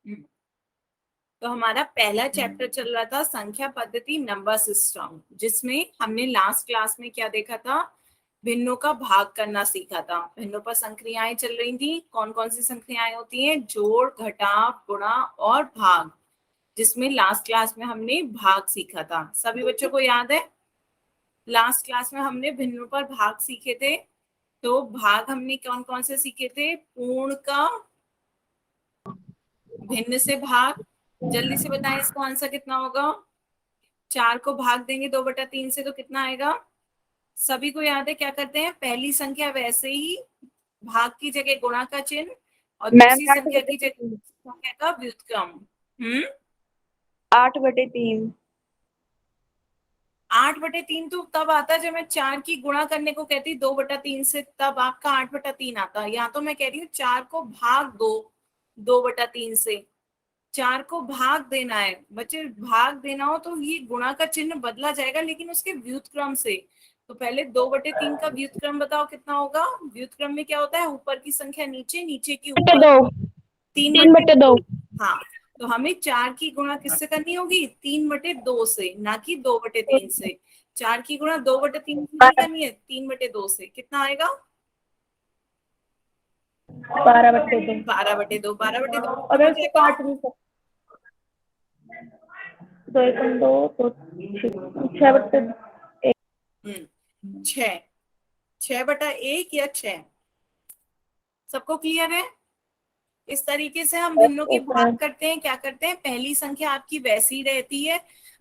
तो हमारा पहला चैप्टर चल रहा था संख्या पद्धति नंबर सिस्टम, जिसमें हमने लास्ट क्लास में क्या देखा था, भिन्नों का भाग करना सीखा था। भिन्नों पर संक्रियाएं चल रही थी। कौन कौन सी संक्रियाएं होती हैं? जोड़, घटाव, गुणा और भाग, जिसमें लास्ट क्लास में हमने भाग सीखा था। सभी बच्चों को याद है? लास्ट क्लास में हमने भिन्नों पर भाग सीखे थे। तो भाग हमने कौन कौन से सीखे थे? पूर्ण का भिन्न से भाग। जल्दी से बताएं, इसका आंसर कितना होगा? 4 को भाग देंगे 2/3 से तो कितना आएगा? सभी को याद है क्या करते हैं? पहली संख्या वैसे ही भाग की जगह गुणा का चिन्ह और मैम दूसरी संख्या की जगह 8/3। संख्या का व्युत्क्रम। 8/3। 8/3 तो तब आता जब मैं 4 की गुणा करने को कहती 2/3 से, तब आपका 8/3 आता। यहाँ तो मैं कह रही हूँ 4 को भाग दो 2/3 से। 4 को भाग देना है बच्चे। भाग देना हो तो ये गुणा का चिन्ह बदला जाएगा, लेकिन उसके व्युत्क्रम से। तो पहले 2/3 का व्युत्क्रम बताओ कितना होगा? व्युत्क्रम में क्या होता है? ऊपर की संख्या नीचे, नीचे की ऊपर। 2 3/2। 3/2। हाँ, तो हमें 4 की गुणा किससे करनी होगी? 3/2 से, ना कि 2/3 से। 4 की गुणा 2/3 से नहीं करनी है, 3/2 से। कितना आएगा? 12/2। 12/2। 12/2 और हो इसको जाएगा। काट नहीं सकते। 2 एकम 2 तो 6/1। 6। 6/1 या 6? सबको क्लियर है? इस तरीके से हम भिन्नों की भाग करते हैं। क्या करते हैं? पहली संख्या आपकी वैसी रहती है,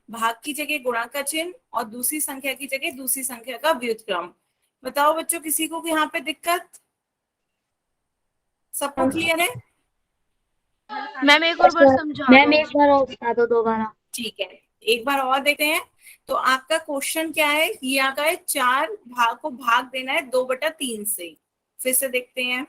भाग की जगह गुणा का चिन्ह और दूसरी संख्या की जगह दूसरी संख्या का व्युत्क्रम। बताओ बच्चों, किसी को यहाँ पे दिक्कत? सबको क्लियर है? मैम एक और बार समझा दो। मैम एक बार और बता दो दोबारा। ठीक है, एक बार और देखते हैं। तो आपका क्वेश्चन क्या है? ये आता है 4 भाग को भाग देना है 2/3 से। फिर से देखते हैं।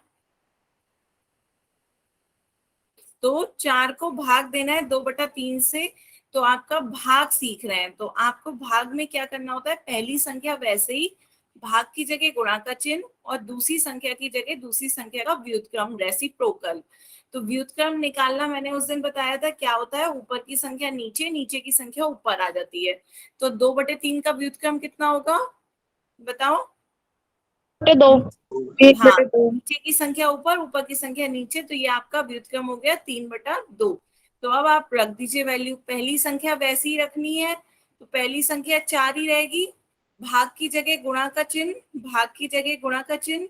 तो 4 को भाग देना है 2/3 से। तो आपका भाग सीख रहे हैं, तो आपको भाग में क्या करना होता है? पहली संख्या वैसे ही भाग की जगह गुणा का चिन्ह और दूसरी संख्या की जगह दूसरी संख्या का व्युत्क्रम, रेसिप्रोकल। तो व्युत्क्रम निकालना मैंने उस दिन बताया था क्या होता है। ऊपर की संख्या नीचे, नीचे की संख्या ऊपर आ जाती है। तो 2/3 का व्युत्क्रम कितना होगा बताओ? 2 हाँ, 1/2। नीचे की संख्या ऊपर, ऊपर की संख्या नीचे, तो ये आपका व्युत्क्रम हो गया 3/2। तो अब आप रख दीजिए वैल्यू। पहली संख्या वैसी ही रखनी है, तो पहली संख्या 4 ही रहेगी। भाग की जगह गुणा का चिन्ह, भाग की जगह गुणा का चिन्ह।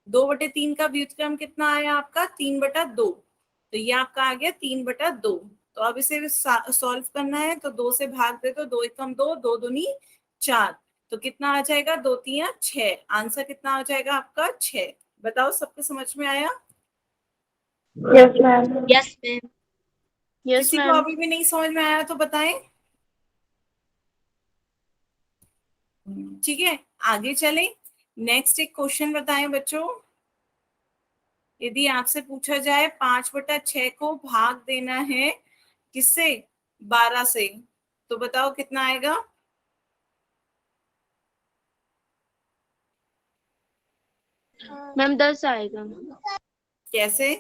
2/3 का व्युत्क्रम कितना आया आपका? 3/2। तो ये आपका आ गया 3/2। तो अब इसे सॉल्व करना है, तो 2 से भाग दे तो 2 एकम 2, 2 दूनी 4। तो कितना आ जाएगा? 2 3 6। आंसर कितना आ जाएगा आपका? 6। बताओ, सबके समझ में आया? Yes ma'am. Yes ma'am. Yes किसी को मैम। अभी भी नहीं समझ में आया तो बताएं। ठीक है, आगे चले। नेक्स्ट एक क्वेश्चन बताएं बच्चों। यदि आपसे पूछा जाए 5/6 को भाग देना है किससे? 12 से, तो बताओ कितना आएगा? मैम 10 आएगा। कैसे?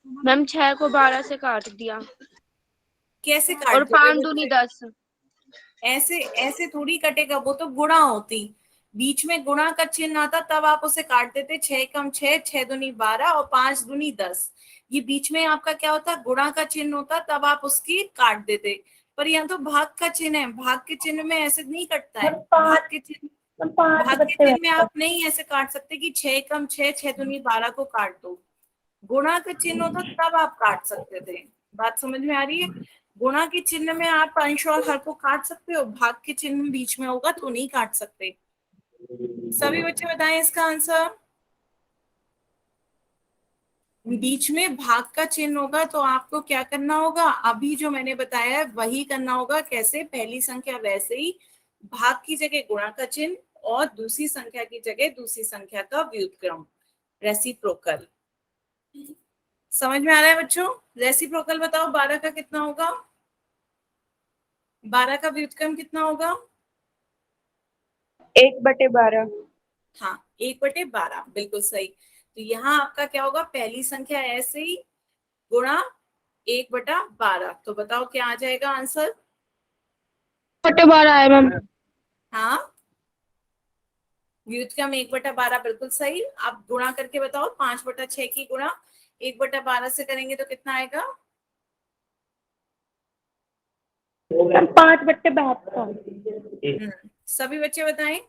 मैम 6 को 12 से काट दिया कैसे और काट दोगे 5 दूनी बच्चे? 10। ऐसे ऐसे थोड़ी कटेगा, वो तो गुणा होती। बीच में गुणा का चिन्ह आता तब आप उसे काट देते। 6 कम 6, 6 दूनी 12 और 5 दूनी 10। ये बीच में आपका क्या होता? गुणा का चिन्ह होता, तब आप उसकी काट देते। पर यहाँ तो भाग का चिन्ह है, भाग के चिन्ह में ऐसे नहीं कटता है। भाग के चिन्ह, 5 भाग के बच्चे चिन्ह में आप नहीं ऐसे काट सकते कि 6 कम 6, 6 दूनी 12 को काट दो। गुणा का चिन्ह होता तब आप काट सकते थे। बात समझ में आ रही है? गुणा के चिन्ह में आप अंश और हर को काट सकते हो, भाग के चिन्ह बीच में होगा तो नहीं काट सकते। सभी बच्चे बताएं इसका आंसर। बीच में भाग का चिन्ह होगा तो आपको क्या करना होगा? अभी जो मैंने बताया है वही करना होगा। कैसे? पहली संख्या वैसे ही भाग की जगह गुणा का चिन्ह और दूसरी संख्या की जगह दूसरी संख्या का व्युत्क्रम, रेसिप्रोकल। समझ में आ रहा है बच्चों? रेसिप्रोकल बताओ, 12 का कितना होगा? 12 का व्युत्क्रम कितना होगा? 1/12। हाँ, 1/12, बिल्कुल सही। तो यहाँ आपका क्या होगा, पहली संख्या ऐसे ही गुणा 1/12। तो बताओ क्या आ जाएगा आंसर। 1/12 है मैम। हाँ, व्युत्क्रम 1/12 बिल्कुल सही। आप गुणा करके बताओ, 5/6 की गुणा 1/12 से करेंगे तो कितना आएगा। 5/72। सभी बच्चे बताएं।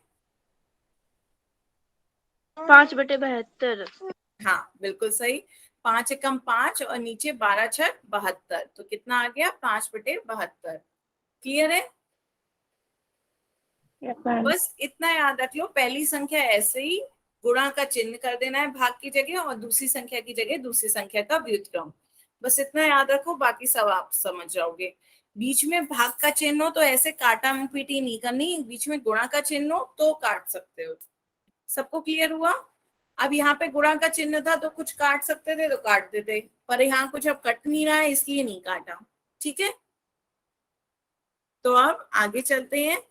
5/72। हाँ बिल्कुल सही। 5 एकम 5 और नीचे 12 छक 72, तो कितना आ गया 5/72। क्लियर है। Yes ma'am. बस इतना याद रख लो, पहली संख्या ऐसे ही गुणा का चिन्ह कर देना है भाग की जगह, और दूसरी संख्या की जगह दूसरी संख्या का व्युत्क्रम। बस इतना याद रखो, बाकी सब आप समझ जाओगे। बीच में भाग का चिन्ह हो तो ऐसे काटा पीटी नहीं करनी, बीच में गुणा का चिन्ह हो तो काट सकते हो। सबको क्लियर हुआ। अब यहाँ पे गुणा का चिन्ह था तो कुछ काट सकते थे तो काट देते, पर यहाँ कुछ अब कट नहीं रहा है इसलिए नहीं काटा। ठीक है, तो अब आगे चलते हैं।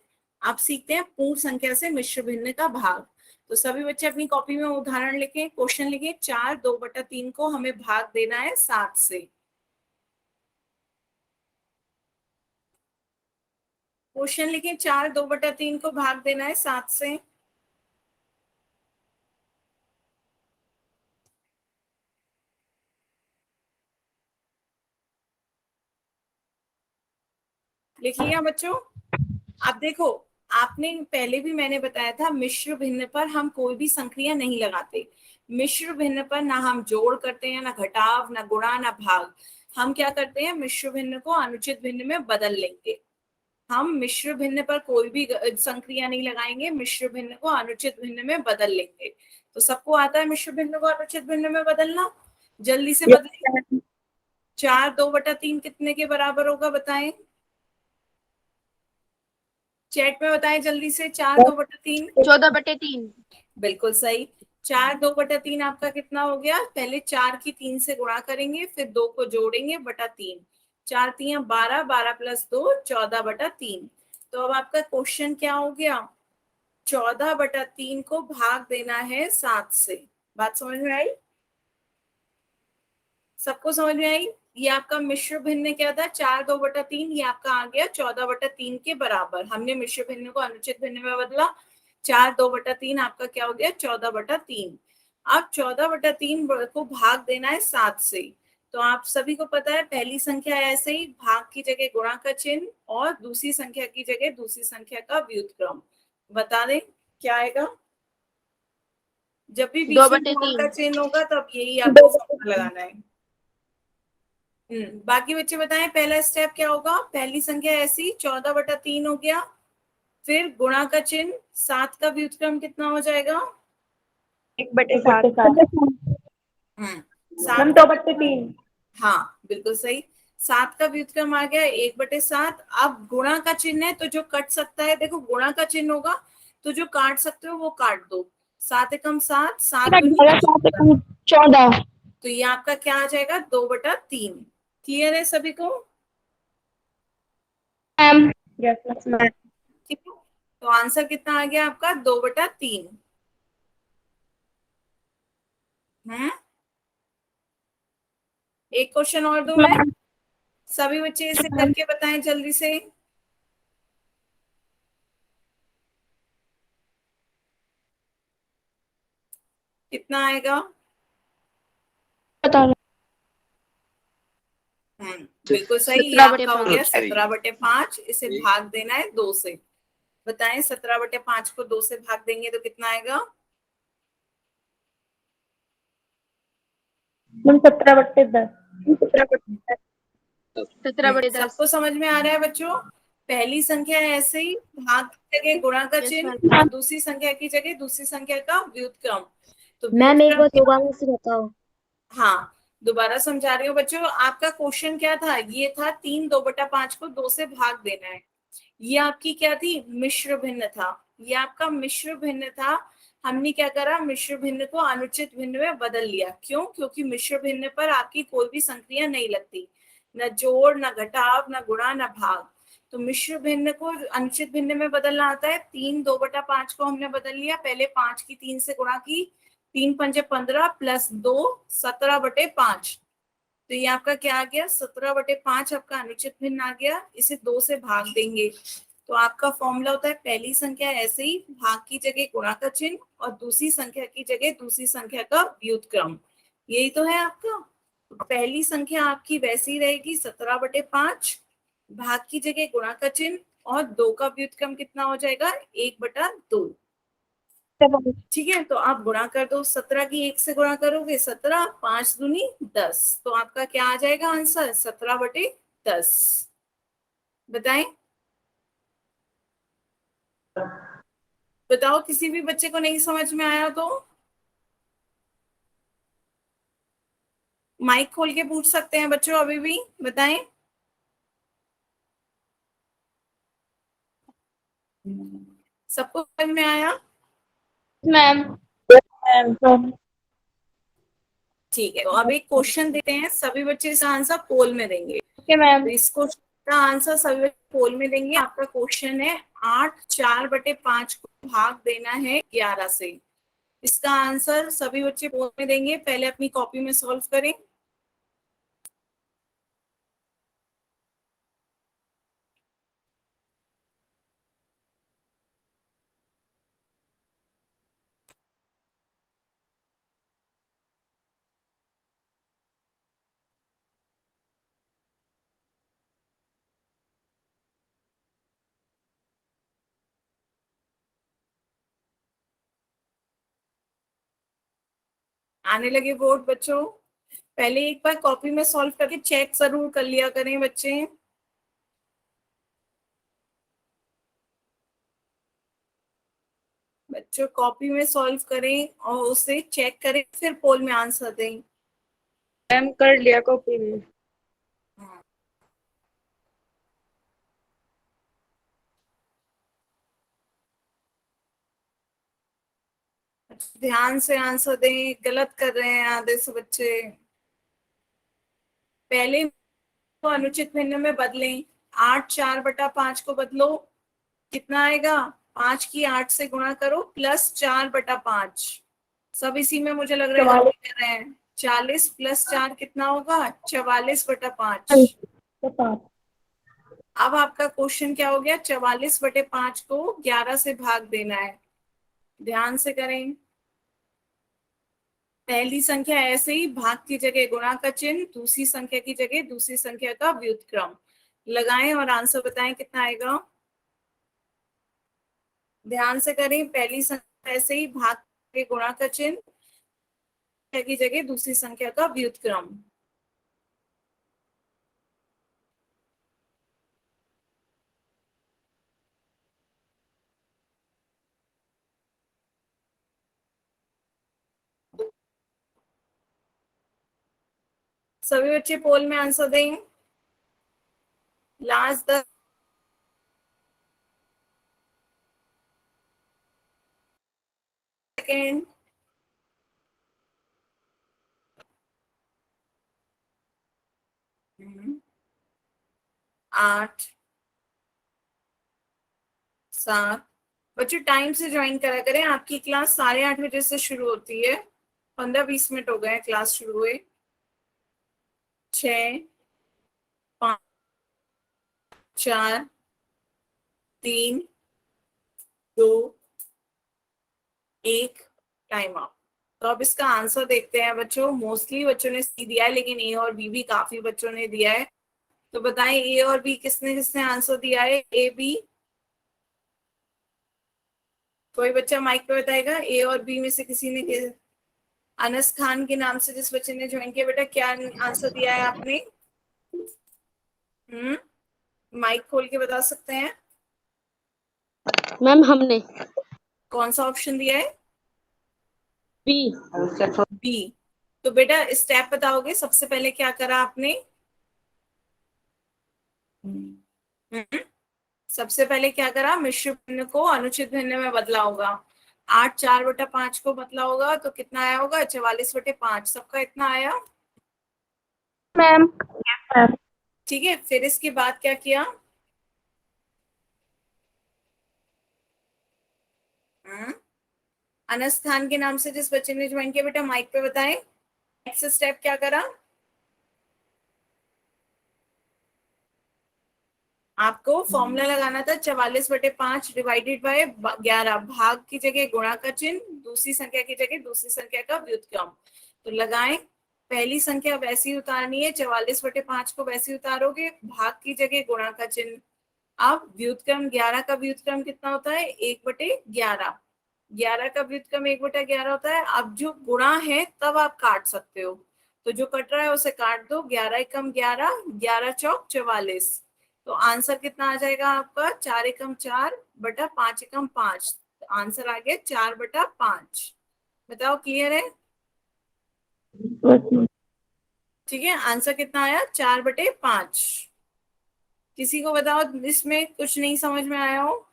आप सीखते हैं पूर्ण संख्या से मिश्र भिन्न का भाग। तो सभी बच्चे अपनी कॉपी में उदाहरण लिखें, क्वेश्चन लिखें। 4 2/3 को हमें भाग देना है 7 से। क्वेश्चन लिखें, 4 2/3 को भाग देना है 7 से। लिख लिया बच्चों। अब देखो, आपने पहले भी मैंने बताया था, मिश्र भिन्न पर हम कोई भी संक्रिया नहीं लगाते। मिश्र भिन्न पर ना हम जोड़ करते हैं, ना घटाव, ना गुणा, ना भाग। हम क्या करते हैं, मिश्र भिन्न को अनुचित भिन्न में बदल लेंगे। हम मिश्र भिन्न पर कोई भी संक्रिया नहीं लगाएंगे, मिश्र भिन्न को अनुचित भिन्न में बदल लेंगे। तो सबको आता है मिश्र भिन्न को अनुचित भिन्न में बदलना। जल्दी से बदलें। 4 2/3 कितने के बराबर होगा बताएं, चैट में बताएं जल्दी से। 4 2/3 14/3। बिल्कुल सही। 4 2/3 आपका कितना हो गया, पहले 4 की 3 से गुणा करेंगे, फिर 2 को जोड़ेंगे बटा 3। 4 3 12, 12 + 2 14/3। तो अब आपका क्वेश्चन क्या हो गया, 14/3 को भाग देना है 7 से। बात समझ में आई, सबको समझ में आई। ये आपका मिश्र भिन्न क्या था, 4 2/3, ये आपका आ गया 14/3 के बराबर। हमने मिश्र भिन्न को अनुचित भिन्न में बदला। 4 2/3 आपका क्या हो गया 14/3। अब 14/3 को भाग देना है 7 से। तो आप सभी को पता है, पहली संख्या ऐसे ही भाग की जगह गुणा का चिन्ह, और दूसरी संख्या की जगह दूसरी संख्या का व्युत्क्रम। बता दें क्या आएगा। जब भी बीच में भाग का 2/3। चिन्ह होगा तब यही आपको फॉर्मूला लगाना है। बाकी बच्चे बताएं पहला स्टेप क्या होगा। पहली संख्या ऐसी 14/3 हो गया, फिर गुणा का चिन्ह, 7 का व्युत्क्रम कितना हो जाएगा। 1/7। मैम 2/3। हाँ बिल्कुल सही। 7 का व्युत्क्रम आ गया 1/7। अब गुणा का चिन्ह है तो जो कट सकता है, देखो गुणा का चिन्ह होगा तो जो काट सकते हो वो काट दो। 7 एकम 7, 7 दूनी 14। तो ये आपका क्या आ जाएगा 2/3। क्लियर है सभी को। मैम। Yes ma'am. ठीक है, तो आंसर कितना आ गया आपका 2/3। एक क्वेश्चन और दूं मैं, सभी बच्चे इसे करके बताएं जल्दी से। कितना आएगा। बता बिल्कुल सही। ये आपका हो गया 17/5। इसे भाग देना है 2 से। बताएं 17/5 को 2 से भाग देंगे तो कितना आएगा। 17/10। 17/10। सबको समझ में आ रहा है बच्चों। पहली संख्या ऐसे ही भाग की जगह गुणा का Yes, चिन्ह, ma'am. और दूसरी संख्या की जगह दूसरी संख्या का व्युत्क्रम। तो मैम एक बार व्युत्क्रम दोबारा से बताओ। हाँ दोबारा समझा रही हूँ बच्चों। आपका क्वेश्चन क्या था, ये था 3 2/5 को 2 से भाग देना है। ये आपकी क्या थी, मिश्र भिन्न था। ये आपका मिश्र भिन्न था। हमने क्या करा, मिश्र भिन्न को अनुचित भिन्न में बदल लिया। क्यों, क्योंकि मिश्र भिन्न पर आपकी कोई भी संक्रिया नहीं लगती, न जोड़, न घटाव, न गुणा, न भाग। तो मिश्र भिन्न को अनुचित भिन्न में बदलना आता है। 3 2/5 को हमने बदल लिया, पहले 5 की 3 से गुणा की, 3 पंजे 15 प्लस 2 17/5। तो ये आपका क्या आ गया, 17/5 आपका अनुचित भिन्न आ गया। इसे 2 से भाग देंगे तो आपका फॉर्मूला होता है पहली संख्या ऐसे ही भाग की जगह गुणा का चिन्ह और दूसरी संख्या की जगह दूसरी संख्या का व्युत्क्रम। यही तो है आपका। पहली संख्या आपकी वैसी रहेगी 17/5, भाग की जगह गुणा का चिन्ह और 2 का व्युत्क्रम कितना हो जाएगा 1/2। ठीक है, तो आप गुणा कर दो, 17 की 1 से गुणा करोगे 17, 5 दूनी 10, तो आपका क्या आ जाएगा आंसर 17/10। बताएं, बताओ किसी भी बच्चे को नहीं समझ में आया तो माइक खोल के पूछ सकते हैं बच्चों, अभी भी बताएं। सबको समझ में आया? मैम। मैम। ठीक है, तो अब एक क्वेश्चन देते हैं, सभी बच्चे इसका आंसर पोल में देंगे। Okay ma'am. तो इस क्वेश्चन का आंसर सभी बच्चे पोल में देंगे। आपका क्वेश्चन है 8 4/5 को भाग देना है 11 से। इसका आंसर सभी बच्चे पोल में देंगे। पहले अपनी कॉपी में सॉल्व करें। आने लगे बोर्ड बच्चों, पहले एक बार कॉपी में सॉल्व करके चेक जरूर कर लिया करें बच्चे। बच्चों कॉपी में सॉल्व करें और उसे चेक करें, फिर पोल में आंसर दें। मैम कर लिया कॉपी में। ध्यान से आंसर दें, गलत कर रहे हैं आधे से बच्चे। पहले तो अनुचित भिन्न में बदलें, 8 4/5 को बदलो, कितना आएगा 5 की 8 से गुणा करो प्लस 4/5। सब इसी में मुझे लग रहा है गलती कर रहे हैं। 40 प्लस 4 कितना होगा 44/5। अब आपका क्वेश्चन क्या हो गया, 44/5 को 11 से भाग देना है। ध्यान से करें। पहली संख्या ऐसे ही भाग की जगह गुणा का चिन्ह, दूसरी संख्या की जगह दूसरी संख्या का व्युत्क्रम लगाएं और आंसर बताएं कितना आएगा। ध्यान से करें। पहली संख्या ऐसे ही भाग के गुणा का चिन्ह की जगह दूसरी संख्या का व्युत्क्रम। सभी बच्चे पोल में आंसर दें। Last 10 second. 8 7। बच्चों टाइम से ज्वाइन करा करें, आपकी क्लास 8:30 से शुरू होती है। 15-20 मिनट हो गए क्लास शुरू हुए। 6 5 4 3 2 1 टाइम आउट। तो अब इसका आंसर देखते हैं बच्चों। मोस्टली बच्चों ने सी दिया है, लेकिन ए और बी भी काफी बच्चों ने दिया है। तो बताएं ए और बी किसने किसने आंसर दिया है, ए बी। कोई बच्चा माइक पे बताएगा ए और बी में से किसी ने। अनस खान के नाम से जिस बच्चे ने ज्वाइन किया, बेटा क्या आंसर दिया है आपने? माइक खोल के बता सकते हैं? मैम हमने कौन सा ऑप्शन दिया है? बी। बी। तो बेटा स्टेप बताओगे, सबसे पहले क्या करा आपने? सबसे पहले क्या करा, मिश्र भिन्न को अनुचित भिन्न में बदला होगा। 8 4/5 को बदला होगा तो कितना आया होगा 44/5। सबका इतना आया। मैम। ठीक है, फिर इसके बाद क्या किया? अनस्थान के नाम से जिस बच्चे ने ज्वाइन किया, बेटा माइक पे बताएं नेक्स्ट स्टेप क्या करा। आपको फॉर्मूला लगाना था 44/5 डिवाइडेड बाय 11, भाग की जगह गुणा का चिन्ह, दूसरी संख्या की जगह दूसरी संख्या का व्युत्क्रम। तो लगाएं, पहली संख्या वैसी उतारनी है, 44/5 को वैसी उतारोगे, भाग की जगह गुणा का चिन्ह। अब व्युत्क्रम 11 का व्युत्क्रम कितना होता है, 1/11। 11 का व्युत्क्रम 1/11 होता है। अब जो गुणा है तब आप काट सकते हो, तो जो कट रहा है उसे काट दो। 11 एकम 11, 11 चौक 44। तो आंसर कितना आ जाएगा आपका, 4 एकम 4 बटा 5 एकम 5। आंसर आ गया 4/5। बताओ क्लियर है। ठीक है, आंसर कितना आया, 4/5। किसी को बताओ इसमें कुछ नहीं समझ में आया हो।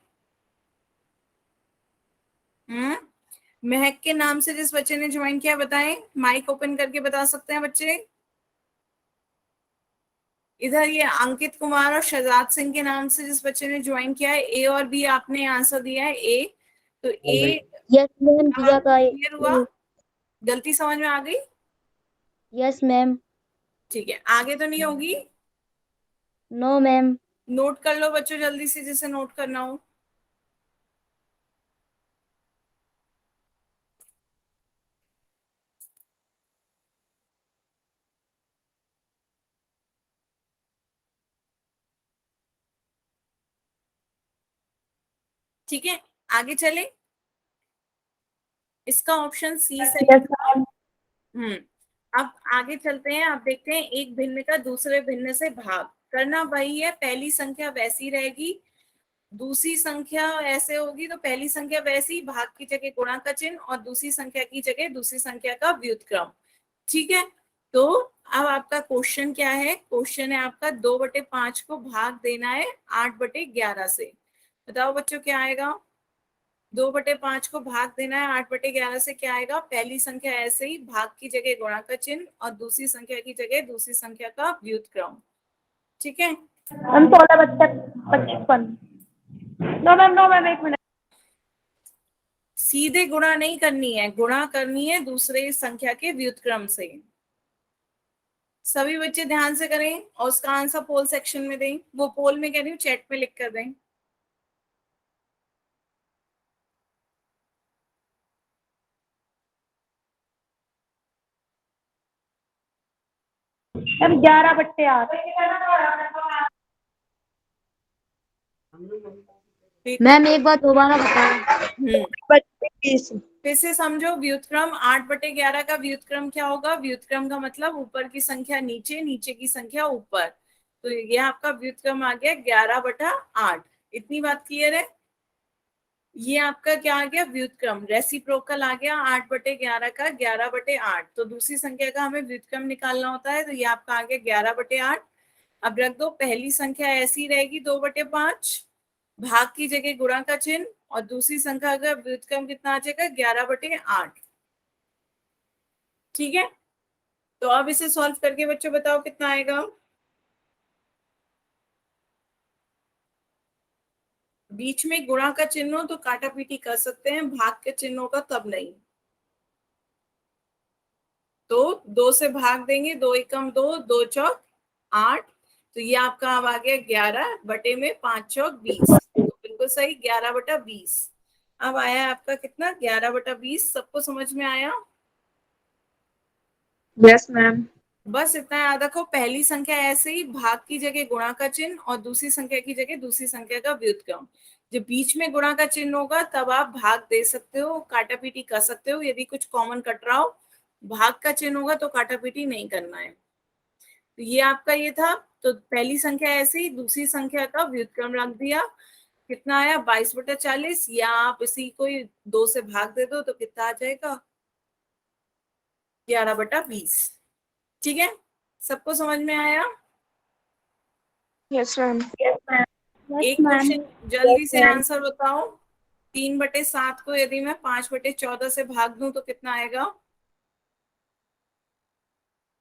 महक के नाम से जिस बच्चे ने ज्वाइन किया बताएं, माइक ओपन करके बता सकते हैं बच्चे। इधर ये अंकित कुमार और शहजाद सिंह के नाम से जिस बच्चे ने ज्वाइन किया है, ए और बी आपने आंसर दिया है ए, तो ए यस मैम, दिया का क्लियर हुआ, गलती समझ में आ गई। Yes ma'am. ठीक है, आगे तो नहीं होगी। No ma'am. नोट कर लो बच्चों जल्दी से, जिसे नोट करना हो। ठीक है, आगे चले। इसका ऑप्शन सी सही यस था। मैम। अब आगे चलते हैं, आप देखते हैं एक भिन्न का दूसरे भिन्न से भाग करना वही है। पहली संख्या वैसी रहेगी, दूसरी संख्या ऐसे होगी, तो पहली संख्या वैसी, भाग की जगह गुणा का चिन्ह, और दूसरी संख्या की जगह दूसरी संख्या का व्युत्क्रम। ठीक है, तो अब आपका क्वेश्चन क्या है, क्वेश्चन है आपका 2/5 को भाग देना है 8/11 से। बताओ बच्चों क्या आएगा। 2/5 को भाग देना है 8/11 से, क्या आएगा, पहली संख्या ऐसे ही, भाग की जगह गुणा का चिन्ह और दूसरी संख्या की जगह दूसरी संख्या का व्युत्क्रम। ठीक है, हम 16/55। नो मैम, एक मिनट। सीधे गुणा नहीं करनी है, गुणा करनी है दूसरे संख्या के व्युत्क्रम से। सभी बच्चे ध्यान से करें और उसका आंसर पोल सेक्शन में दें, वो पोल में कह रही हूँ चैट में लिख कर दें। मैम 11/8। मैम एक बार दोबारा बताएं। फिर से समझो, व्युत्क्रम 8/11 का व्युत्क्रम क्या होगा, व्युत्क्रम का मतलब ऊपर की संख्या नीचे, नीचे की संख्या ऊपर। तो ये आपका व्युत्क्रम आ गया 11/8। इतनी बात क्लियर है। ये आपका क्या आ गया, व्युत्क्रम रेसिप्रोकल आ गया 8/11 का 11/8। तो दूसरी संख्या का हमें व्युत्क्रम निकालना होता है, तो ये आपका आ गया 11/8। अब रख दो, पहली संख्या ऐसी रहेगी 2/5, भाग की जगह गुणा का चिन्ह, और दूसरी संख्या का व्युत्क्रम कितना आ जाएगा, 11/8। ठीक है, तो अब इसे सॉल्व करके बच्चों बताओ कितना आएगा। बीच में गुणा का चिन्ह हो तो काटा पीटी कर सकते हैं, भाग के चिन्हों का तब नहीं। तो 2 से भाग देंगे, 2 एकम 2, 2 चौक 8। तो ये आपका अब आ गया 11/5 चौक 20। तो बिल्कुल सही, 11/20। अब आया आपका कितना, 11/20। सबको समझ में आया। Yes ma'am. बस इतना याद रखो, पहली संख्या ऐसे ही, भाग की जगह गुणा का चिन्ह और दूसरी संख्या की जगह दूसरी संख्या का व्युत्क्रम। जब बीच में गुणा का चिन्ह होगा तब आप भाग दे सकते हो, काटा पीटी कर सकते हो, यदि कुछ कॉमन कट रहा हो। भाग का चिन्ह होगा तो काटा पीटी नहीं करना है। तो ये आपका ये था। तो पहली संख्या ऐसे ही, दूसरी संख्या का व्युत्क्रम रख दिया। कितना आया, 22/40, या आप इसी को 2 से भाग दे दो तो कितना आ जाएगा, 11/20। ठीक है, सबको समझ में आया। Yes ma'am. Yes ma'am. Yes एक मैम। क्वेश्चन जल्दी से आंसर बताओ। 3/7 को यदि मैं 5/14 से भाग दूं तो कितना आएगा।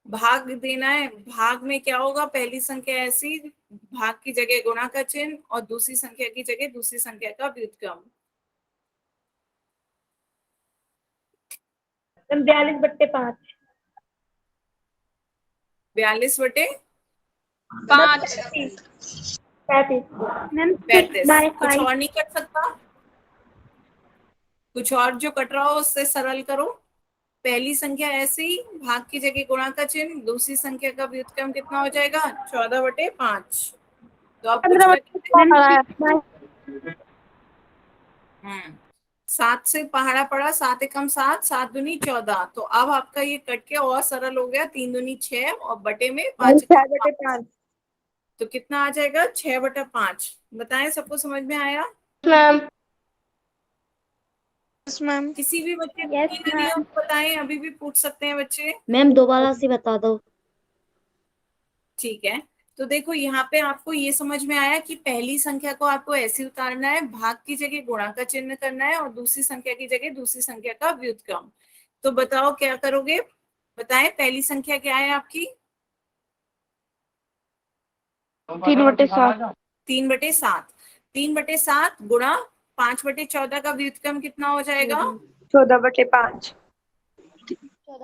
भाग देना है, भाग में क्या होगा, पहली संख्या ऐसी, भाग की जगह गुणा का चिन्ह और दूसरी संख्या की जगह दूसरी संख्या का व्युत्क्रम। मैम 42/5। 42/35। 35। मैम कुछ 6/5। और नहीं कट सकता? कुछ और जो कट रहा हो उससे सरल करो। पहली संख्या ऐसे ही, भाग की जगह गुणा का चिन्ह, दूसरी संख्या का व्युत्क्रम कितना हो जाएगा? 14/5। तो आप कुछ करेंगे? मैम 7 से पहाड़ा पड़ा, 7 एकम 7, 7 दूनी 14। तो अब आपका ये कट के और सरल हो गया, 3 दूनी 6 और बटे में 5 एकम 5। तो कितना आ जाएगा? 6/5। बताएं, सबको समझ में आया? मैम। मैम। किसी भी बच्चे को यस नहीं दिया मैम। तो बताएं, अभी भी पूछ सकते हैं बच्चे। मैम दोबारा से बता दो। ठीक है, तो देखो यहाँ पे आपको ये समझ में आया कि पहली संख्या को आपको ऐसे उतारना है, भाग की जगह गुणा का चिन्ह करना है और दूसरी संख्या की जगह दूसरी संख्या का व्युत्क्रम। तो बताओ क्या करोगे? बताएं, पहली संख्या क्या है आपकी? 3/7। 3/7। 3/7 गुणा 5/14 का व्युत्क्रम कितना हो जाएगा? 14/5।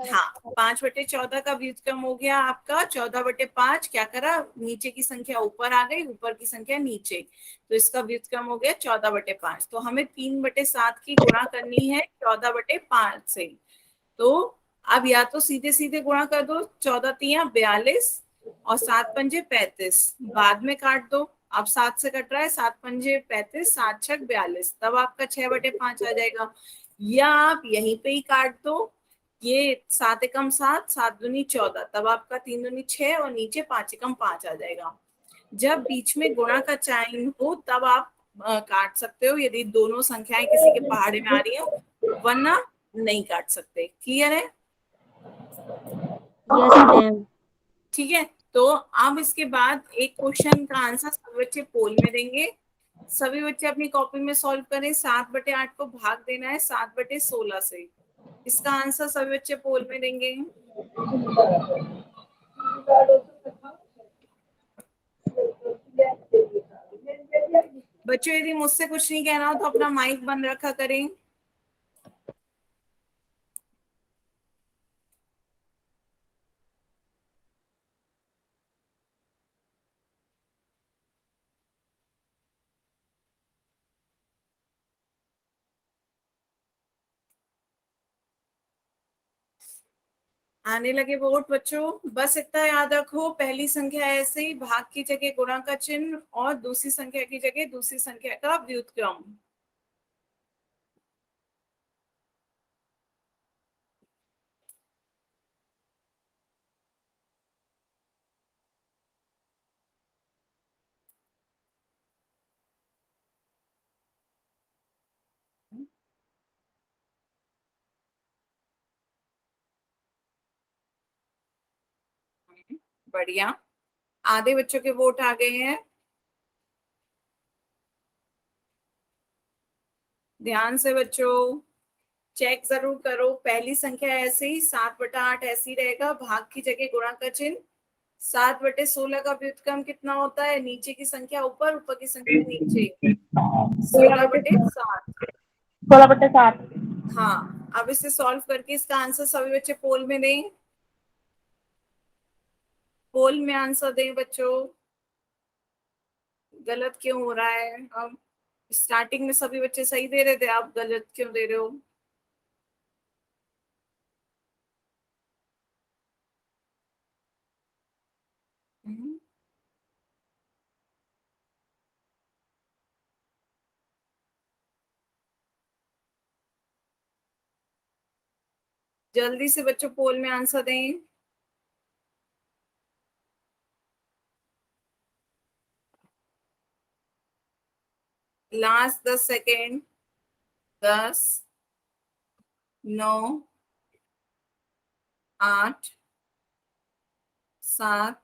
हाँ, 5/14 का व्युत्क्रम हो गया आपका 14/5। क्या करा? नीचे की संख्या ऊपर आ गई, ऊपर की संख्या नीचे, तो इसका व्युत्क्रम हो गया 14/5। तो हमें 3/7 की गुणा करनी है 14/5 से। तो अब या तो सीधे सीधे गुणा कर दो, 14×3 = 42 और 7×5 = 35, बाद में काट दो। अब 7 से कट रहा है, 7×5 = 35, 7×6 = 42, तब आपका 6/5 आ जाएगा। या आप यहीं पे ही काट दो, ये 7 एकम 7, 7 दूनी 14, तब आपका 3 दूनी 6 और नीचे 5 एकम 5 आ जाएगा। जब बीच में गुणा का चिन्ह हो तब आप काट सकते हो, यदि दोनों संख्याएं किसी के पहाड़े में आ रही हो, वरना नहीं काट सकते। क्लियर है? Yes ma'am. ठीक है, तो अब इसके बाद एक क्वेश्चन का आंसर सभी बच्चे पोल में देंगे। सभी बच्चे अपनी कॉपी में सॉल्व करें। 7/8 को भाग देना है 7/16 से। इसका आंसर सभी बच्चे पोल में देंगे। बच्चों, यदि मुझसे कुछ नहीं कहना हो तो अपना माइक बंद रखा करें। आने लगे वोट बच्चों, बस इतना याद रखो, पहली संख्या ऐसे ही, भाग की जगह गुणा का चिन्ह और दूसरी संख्या की जगह दूसरी संख्या का व्युत्क्रम। बढ़िया, आधे बच्चों के वोट आ गए हैं। ध्यान से बच्चों चेक जरूर करो। पहली संख्या ऐसे ही, 7/8 ऐसे ही रहेगा, भाग की जगह गुणा का चिन्ह। 7/16 का व्युत्क्रम कितना होता है? नीचे की संख्या ऊपर, ऊपर की संख्या नीचे, 16/7। 16/7। हाँ, अब इसे सॉल्व करके इसका आंसर सभी बच्चे पोल में दें। पोल में आंसर दें बच्चों। गलत क्यों हो रहा है? अब स्टार्टिंग में सभी बच्चे सही दे रहे थे, आप गलत क्यों दे रहे हो? हम्म, जल्दी से बच्चों पोल में आंसर दें। Last 10 second. 10, 9, 8, 7,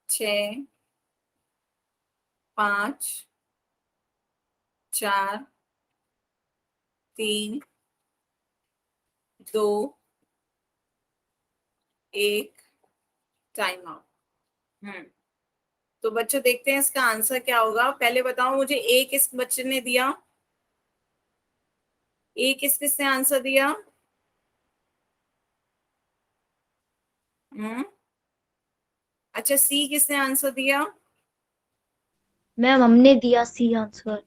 6, 5, 4, 3, 2, 1, time out. तो बच्चों देखते हैं इसका आंसर क्या होगा। पहले बताओ मुझे, एक किस बच्चे ने दिया? एक किस किसने आंसर दिया? अच्छा, सी किसने आंसर दिया? मैम हमने दिया सी आंसर।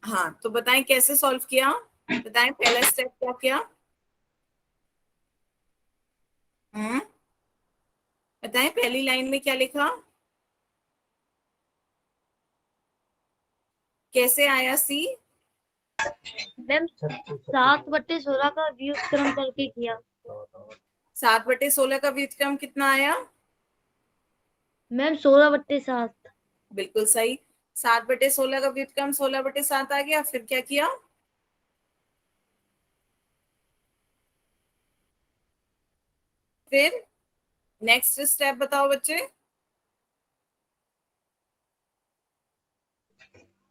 हाँ, तो बताएं कैसे सॉल्व किया, बताएं पहला स्टेप क्या किया? हम्म बताएं पहली लाइन में क्या लिखा, कैसे आया सी? मैम 7/16 का व्युत्क्रम करके किया। 7/16 का व्युत्क्रम कितना आया? मैम 16/7। बिल्कुल सही। 7/16 का व्युत्क्रम 16/7 आ गया, फिर क्या किया? फिर नेक्स्ट स्टेप बताओ बच्चे।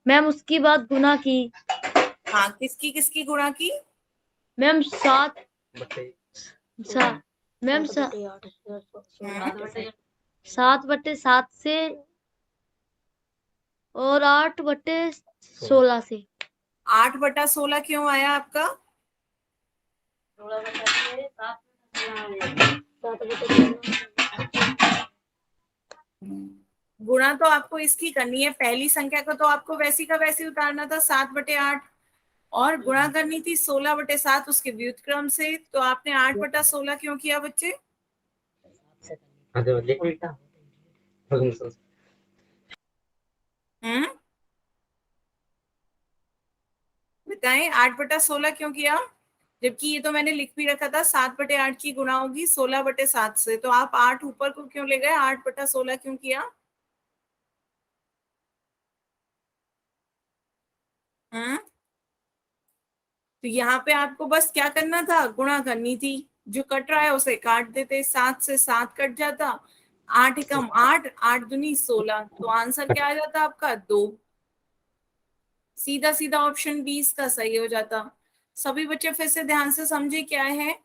मैम उसकी बाद गुना की। हाँ, किसकी किसकी गुणा की? मैम 7/7 से और 8/16 से। 8/16 क्यों आया आपका? गुणा तो आपको इसकी करनी है, पहली संख्या को तो आपको वैसी का वैसी उतारना था 7/8, और गुणा करनी थी 16/7 उसके व्युत्क्रम से, तो आपने 8/16 क्यों किया बच्चे? हम्म बताएं 8/16 क्यों किया, जबकि ये तो मैंने लिख भी रखा था 7/8 की गुणा होगी 16/7 से, तो आप 8 ऊपर को क्यों ले गए, 8/16 क्यों किया? हम्म तो यहाँ पे आपको बस क्या करना था, गुणा करनी थी, जो कट रहा है उसे काट देते, 7 से 7 कट जाता, 8 एकम 8, 8 दूनी 16, तो आंसर क्या आ जाता आपका 2। सीधा सीधा ऑप्शन 20 का सही हो जाता। सभी बच्चे फिर से ध्यान से समझे क्या है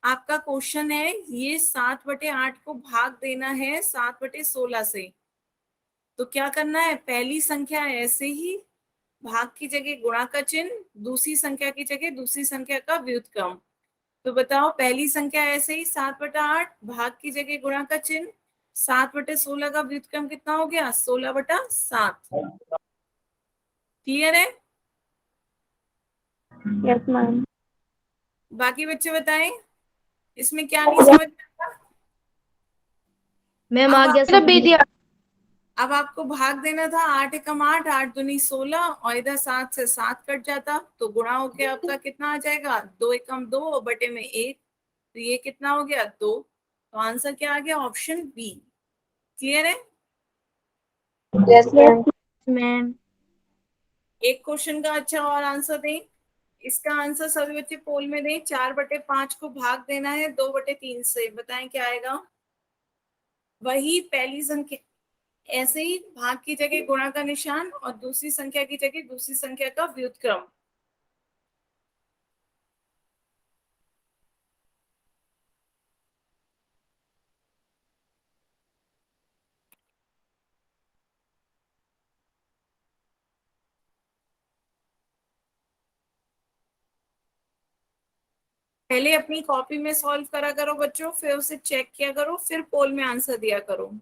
आपका क्वेश्चन है, ये 7/8 को भाग देना है 7/16 से, तो क्या करना है, पहली संख्या ऐसे ही भाग की जगह गुणा का चिन्ह, दूसरी संख्या की जगह दूसरी संख्या का व्युत्क्रम। तो बताओ पहली संख्या ऐसे ही 7/8 भाग की जगह गुणा का चिन्ह, 7/16 का व्युत्क्रम कितना हो गया, 16/7। क्लियर है? Yes ma'am. बाकी बच्चे बताएं इसमें क्या नहीं समझ में आता? मैम अब आ गया मतलब समझ में। अब आपको भाग देना था, 8 एकम 8, 8 दूनी 16, और इधर 7 से 7 कट जाता, तो गुणा होके आपका कितना आ जाएगा, 2 एकम 2 बटे में 1, तो ये कितना हो गया 2, तो आंसर क्या आ गया, ऑप्शन बी। क्लियर है? Yes ma'am. एक क्वेश्चन का अच्छा और आंसर दें, इसका आंसर सभी बच्चे पोल में दें, 4/5 को भाग देना है 2/3 से, बताएं क्या आएगा? वही पहली संख्या ऐसे ही भाग की जगह गुणा का निशान और दूसरी संख्या की जगह दूसरी संख्या का व्युत्क्रम। पहले अपनी कॉपी में सॉल्व करा करो बच्चों, फिर उसे चेक किया करो, फिर पोल में आंसर दिया करो।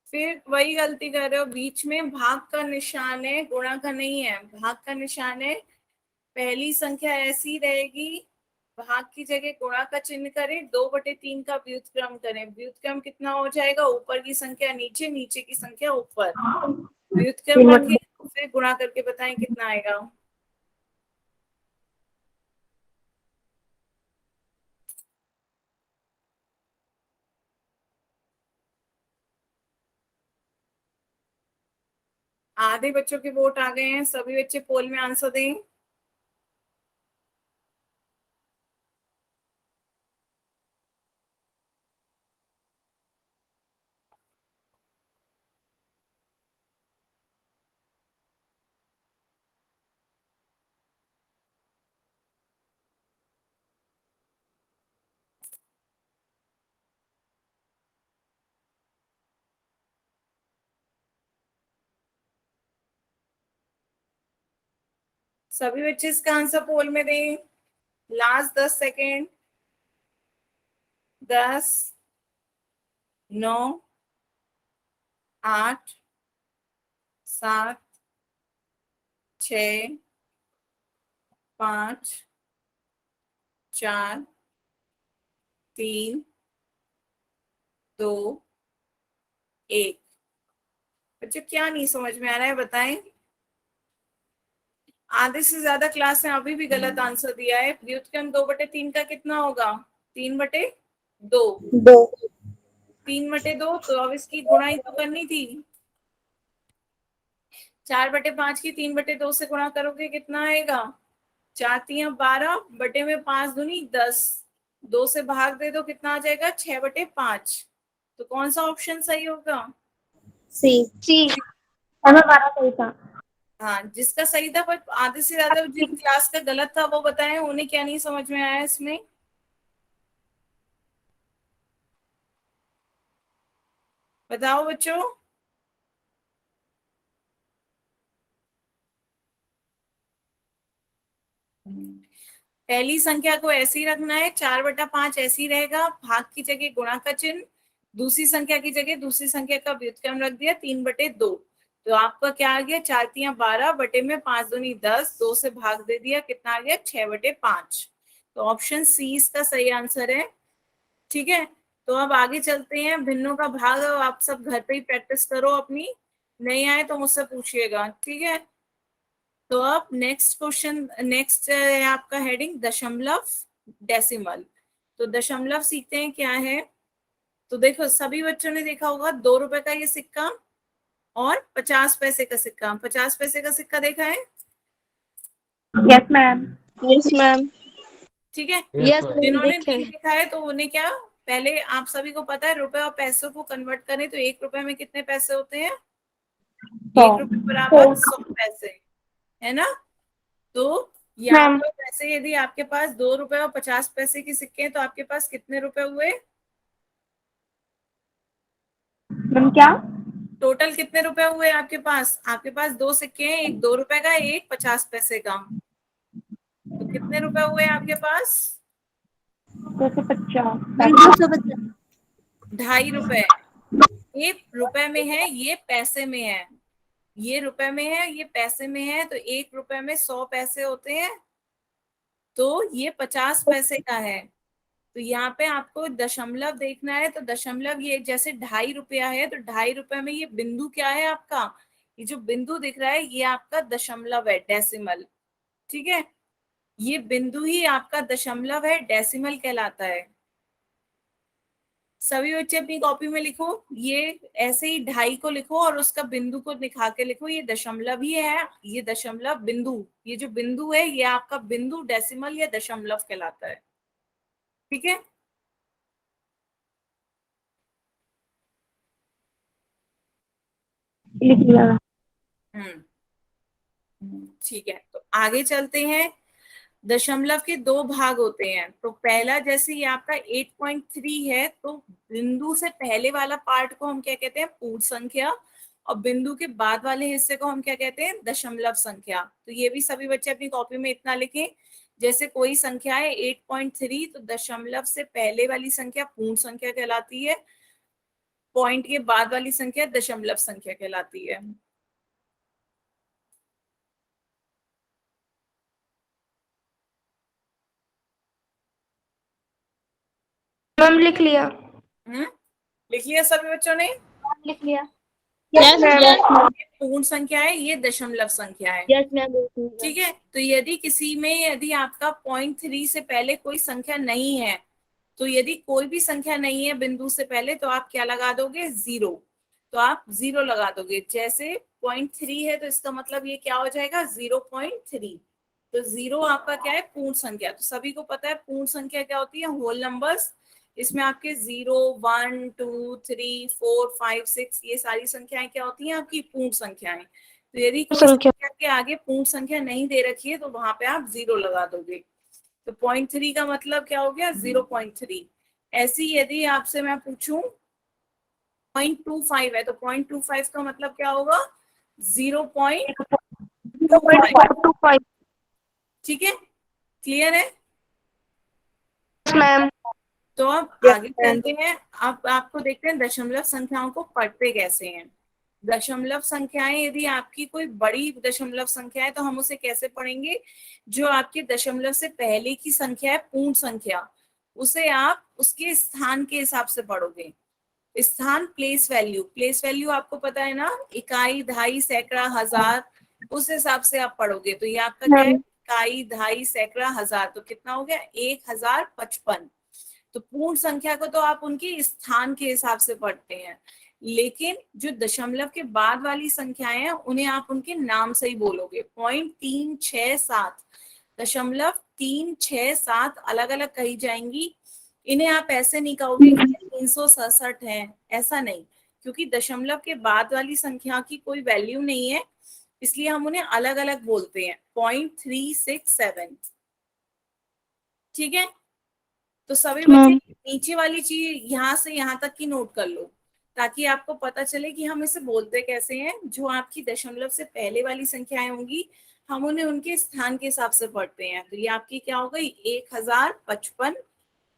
फिर वही गलती कर रहे हो, बीच में भाग का निशान है, गुणा का नहीं है, भाग का निशान है, पहली संख्या ऐसी रहेगी, भाग की जगह गुणा का चिन्ह करें, 2/3 का व्युत्क्रम करें, व्युत्क्रम कितना हो जाएगा, ऊपर की संख्या नीचे, नीचे की संख्या ऊपर, व्युत्क्रम रखें फिर गुणा करके बताएं कितना आएगा। आधे बच्चों के वोट आ गए हैं, सभी बच्चे पोल में आंसर दें। सभी बच्चे इसका आंसर पोल में दें। Last 10 second. 10, 9, 8, 7, 6, 5, 4, 3, 2, 1। बच्चों क्या नहीं समझ में आ रहा है बताएं। आधे से ज्यादा क्लास ने अभी भी गलत आंसर दिया है। व्युत्क्रम 2/3 का कितना होगा? 3/2। 2 3/2 तो अब इसकी गुणाई तो करनी थी। 4/5 की 3/2 से गुणा करोगे कितना आएगा? 4×3 = 12 बटे में 5 दूनी 10। 2 से भाग दे दो कितना आ जाएगा? 6/5। तो कौन सा ऑप्शन सही होगा? सी हमें 12 सही था। हाँ, जिसका सही था, पर आधे से ज्यादा जिन क्लास का गलत था वो बताएं, उन्हें क्या नहीं समझ में आया इसमें। बताओ बच्चों। पहली संख्या को ऐसे ही रखना है, 4/5 ऐसे ही रहेगा, भाग की जगह गुणा का चिन्ह, दूसरी संख्या की जगह दूसरी संख्या का व्युत्क्रम रख दिया 3/2। तो आपका क्या आ गया? 4×3 = 12 बटे में 5 दूनी 10। 2 से भाग दे दिया कितना आ गया? 6/5। तो ऑप्शन सी इसका सही आंसर है। ठीक है, तो अब आगे चलते हैं। भिन्नों का भाग आप सब घर पे ही प्रैक्टिस करो अपनी, नहीं आए तो मुझसे पूछिएगा। ठीक है, तो अब नेक्स्ट क्वेश्चन, नेक्स्ट है आपका हेडिंग दशमलव डेसिमल। तो दशमलव सीखते हैं क्या है। तो देखो सभी बच्चों ने देखा होगा 2 रुपए का ये सिक्का और 50 पैसे का सिक्का। 50 पैसे का सिक्का देखा है? Yes ma'am. Yes ma'am. ठीक है, यस जिन्होंने देखे। नहीं देखा है तो उन्हें क्या, पहले आप सभी को पता है रुपए और पैसों को कन्वर्ट करें तो 1 रुपए में कितने पैसे होते हैं? 1 रुपए बराबर 100 पैसे, है ना। तो यहाँ मैम पर पैसे, यदि आपके पास 2 रुपए और 50 पैसे के सिक्के हैं तो आपके पास कितने रुपए हुए? मैम क्या? टोटल कितने रुपए हुए आपके पास? आपके पास 2 सिक्के हैं, एक 2 रुपए का, एक 50 पैसे का। तो कितने रुपए हुए आपके पास? 250। 2.50 रुपए। ये रुपए में है, ये पैसे में है। ये रुपए में है, ये पैसे में है। तो 1 रुपए में 100 पैसे होते हैं, तो ये 50 पैसे का है। तो यहाँ पे आपको दशमलव देखना है। तो दशमलव, ये जैसे 2.5 रुपया है तो 2.5 रुपए में ये बिंदु क्या है आपका? ये जो बिंदु दिख रहा है ये आपका दशमलव है, डेसिमल। ठीक है, ये बिंदु ही आपका दशमलव है, डेसिमल कहलाता है। सभी बच्चे अपनी कॉपी में लिखो, ये ऐसे ही 2.5 को लिखो और उसका बिंदु को दिखा के लिखो, ये दशमलव ही है, ये दशमलव बिंदु, ये जो बिंदु है ये आपका बिंदु डेसिमल या दशमलव कहलाता है। ठीक है, लिख लिया। ठीक है, तो आगे चलते हैं। दशमलव के 2 भाग होते हैं। तो पहला, जैसे ये आपका 8.3 है तो बिंदु से पहले वाला पार्ट को हम क्या कहते हैं? पूर्ण संख्या। और बिंदु के बाद वाले हिस्से को हम क्या कहते हैं? दशमलव संख्या। तो ये भी सभी बच्चे अपनी कॉपी में इतना लिखें। जैसे कोई संख्या है 8.3 तो दशमलव से पहले वाली संख्या पूर्ण संख्या कहलाती है, पॉइंट के बाद वाली संख्या दशमलव संख्या कहलाती है। मैम लिख लिया। लिख लिया सभी बच्चों ने? लिख लिया। Yes ma'am. ये पूर्ण संख्या है, ये दशमलव संख्या है। Yes ma'am. ठीक है, तो यदि किसी में, यदि आपका 0.3 से पहले कोई संख्या नहीं है, तो यदि कोई भी संख्या नहीं है बिंदु से पहले तो आप क्या लगा दोगे? 0। तो आप 0 लगा दोगे। जैसे 0.3 है तो इसका मतलब ये क्या हो जाएगा? 0.3। तो 0 आपका क्या है? पूर्ण संख्या। तो सभी को पता है पूर्ण संख्या क्या होती है? Whole numbers. इसमें आपके 0, 1, 2, 3, 4, 5, 6 ये सारी संख्याएं क्या होती हैं? आपकी पूर्ण संख्याएं। तो यदि कोई संख्या के आगे पूर्ण संख्या नहीं दे रखी है तो वहां पे आप 0 लगा दोगे। तो 0.3 का मतलब क्या हो गया? 0.3। ऐसी यदि आपसे मैं पूछूं 0.25 है तो 0.25 का मतलब क्या होगा? 0.25। 0.25 ठीक है, क्लियर है? मैम। तो अब Yes, आगे ma'am. चलते हैं। अब आपको देखते हैं दशमलव संख्याओं को पढ़ते कैसे हैं। दशमलव संख्याएं, यदि आपकी कोई बड़ी दशमलव संख्या है तो हम उसे कैसे पढ़ेंगे? जो आपके दशमलव से पहले की संख्या है पूर्ण संख्या, उसे आप उसके स्थान के हिसाब से पढ़ोगे। स्थान प्लेस वैल्यू, प्लेस वैल्यू आपको पता है ना, इकाई, दहाई, सैकड़ा, हजार, उस हिसाब से आप पढ़ोगे। तो ये आपका क्या है? इकाई, दहाई, सैकड़ा, हजार, तो कितना हो गया? 1055। तो पूर्ण संख्या को तो आप उनके स्थान के हिसाब से पढ़ते हैं, लेकिन जो दशमलव के बाद वाली संख्याएं हैं उन्हें आप उनके नाम से ही बोलोगे। 0.367, 0.367 अलग अलग कही जाएंगी। इन्हें आप ऐसे नहीं कहोगे कि 367 है, ऐसा नहीं, क्योंकि दशमलव के बाद वाली संख्या की कोई वैल्यू नहीं है, इसलिए हम उन्हें अलग अलग बोलते हैं। 0.367, ठीक है? तो सभी बच्चे नीचे वाली चीज यहाँ से यहाँ तक की नोट कर लो, ताकि आपको पता चले कि हम इसे बोलते कैसे हैं। जो आपकी दशमलव से पहले वाली संख्याएं होंगी, हम उन्हें उनके स्थान के हिसाब से पढ़ते हैं। तो ये आपकी क्या हो गई? 1055।